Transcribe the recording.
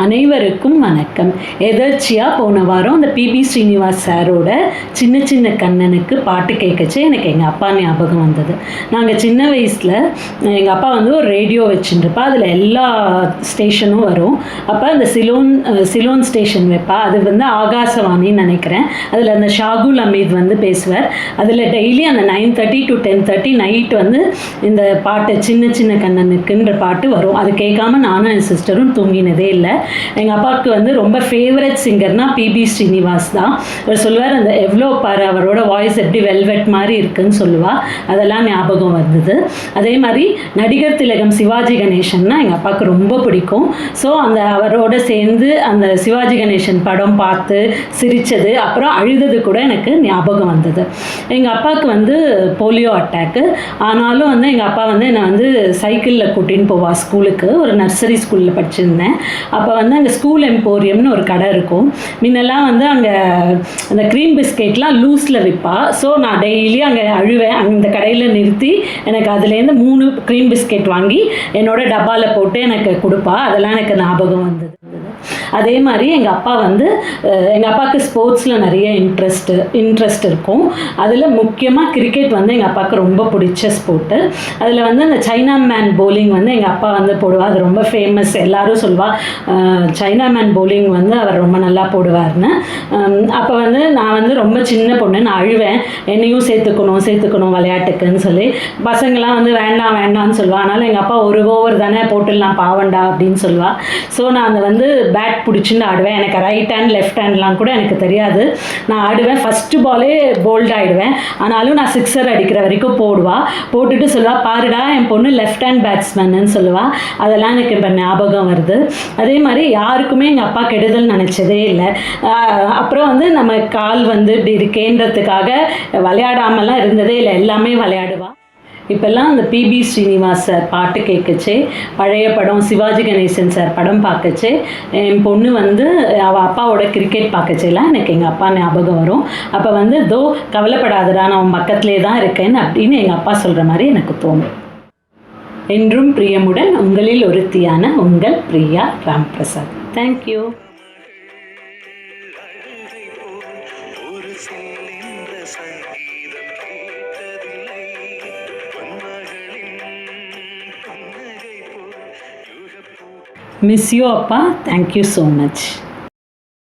அனைவருக்கும் வணக்கம். எதர்ச்சியாக போன வாரம் அந்த பிபி ஸ்ரீனிவாஸ் சாரோட சின்ன சின்ன கண்ணனுக்கு பாட்டு கேட்கச்சு எனக்கு எங்கள் அப்பா ஞாபகம் வந்தது. நாங்கள் சின்ன வயசில் எங்கள் அப்பா வந்து ஒரு ரேடியோ வச்சுருப்பா, அதில் எல்லா ஸ்டேஷனும் வரும். அப்போ அந்த சிலோன் ஸ்டேஷன் வைப்பா, அது வந்து ஆகாசவாணின்னு நினைக்கிறேன். அதில் அந்த ஷாகுல் அமீத் வந்து பேசுவார். அதில் டெய்லி அந்த 9:30 to 10:30 நைட் வந்து இந்த பாட்டு சின்ன சின்ன கண்ணனுக்குன்ற பாட்டு வரும். அது கேட்காம நானும் என் சிஸ்டரும் தூங்கினதே இல்லை. எங்கள் அப்பாவுக்கு வந்து ரொம்ப ஃபேவரட் சிங்கர்னால் பிபி ஸ்ரீனிவாஸ் தான். அவர் சொல்லுவார், அந்த எவ்வளோ பாரு அவரோட வாய்ஸ் எப்படி வெல்வெட் மாதிரி இருக்குன்னு சொல்லுவாள். அதெல்லாம் ஞாபகம் வந்தது. அதே மாதிரி நடிகர் திலகம் சிவாஜி கணேசன்னா எங்கள் அப்பாவுக்கு ரொம்ப பிடிக்கும். ஸோ அந்த அவரோட சேர்ந்து அந்த சிவாஜி கணேசன் படம் பார்த்து சிரித்தது, அப்புறம் அழுதது கூட எனக்கு ஞாபகம் வந்தது. எங்கள் அப்பாவுக்கு வந்து போலியோ அட்டாக்கு. ஆனாலும் வந்து எங்கள் அப்பா வந்து என்னை வந்து சைக்கிளில் கூட்டின்னு போவாள் ஸ்கூலுக்கு. ஒரு நர்சரி ஸ்கூலில் படிச்சிருந்தேன். அப்போ வந்து அங்கே ஸ்கூல் எம்போரியம்னு ஒரு கடை இருக்கும். முன்னெல்லாம் வந்து அங்கே அந்த க்ரீம் பிஸ்கெட்லாம் லூஸில் விற்பா. ஸோ நான் டெய்லி அங்கே அழுவேன். அந்த கடையில் நிறுத்தி எனக்கு அதுலேருந்து 3 க்ரீம் பிஸ்கெட் வாங்கி என்னோட டப்பாவில் போட்டு எனக்கு கொடுப்பா. அதெல்லாம் எனக்கு ஞாபகம் வந்தது. அதே மாதிரி எங்கள் அப்பா வந்து எங்கள் அப்பாவுக்கு ஸ்போர்ட்ஸில் நிறைய இன்ட்ரெஸ்ட் இருக்கும். அதில் முக்கியமாக கிரிக்கெட் வந்து எங்கள் அப்பாவுக்கு ரொம்ப பிடிச்ச ஸ்போர்ட்டு. அதில் வந்து அந்த சைனா மேன் போலிங் வந்து எங்கள் அப்பா வந்து போடுவார். அது ரொம்ப ஃபேமஸ். எல்லோரும் சொல்லுவாள் சைனா மேன் போலிங் வந்து அவர் ரொம்ப நல்லா போடுவார்னு. அப்போ வந்து நான் வந்து ரொம்ப சின்ன பொண்ணு, நான் அழுவேன். என்னையும் சேர்த்துக்கணும் விளையாட்டுக்குன்னு சொல்லி. பசங்களாம் வந்து வேண்டாம்னு சொல்லுவாள். ஆனாலும் எங்கள் அப்பா ஒரு ஓவர் தானே போட்டுடலாம் பாவண்டா அப்படின்னு சொல்லுவாள். ஸோ நான் அதை வந்து பேட் பிடிச்சின்னு ஆடுவேன். எனக்கு ரைட் ஹேண்ட் லெஃப்ட் ஹேண்ட்லாம் கூட எனக்கு தெரியாது. நான் ஆடுவேன். ஃபஸ்ட்டு பாலே போல்ட் ஆகிடுவேன். ஆனாலும் நான் 6 அடிக்கிற வரைக்கும் போட்டுட்டு சொல்லுவாள், பாருடா என் பொண்ணு லெஃப்ட் ஹேண்ட் பேட்ஸ்மேன்னு சொல்லுவாள். அதெல்லாம் எனக்கு இப்போ ஞாபகம் வருது. அதே மாதிரி யாருக்குமே எங்கள் அப்பா கெடுதல் நினச்சதே இல்லை. அப்புறம் வந்து நம்ம கால் வந்து இப்படி இருக்கேன்றதுக்காக விளையாடாமலாம் இருந்ததே இல்லை. எல்லாமே விளையாடுவா. இப்போல்லாம் அந்த பிபி ஸ்ரீனிவாஸ் சார் பாட்டு கேட்கச்சே, பழைய படம் சிவாஜி கணேசன் சார் படம் பார்க்கச்சே, என் பொண்ணு வந்து அவள் அப்பாவோட கிரிக்கெட் பார்க்கச்சேலாம் எனக்கு எங்கள் அப்பா ஞாபகம் வரும். அப்போ வந்து கவலைப்படாதடா, நான் அவன் பக்கத்துலேயே தான் இருக்கேன்னு அப்படின்னு எங்கள் அப்பா சொல்கிற மாதிரி எனக்கு தோணும். என்றும் பிரியமுடன் உங்களில் ஒருத்தியான உங்கள் Priya Ramprasad. Thank you. Miss you, Appa. Thank you so much.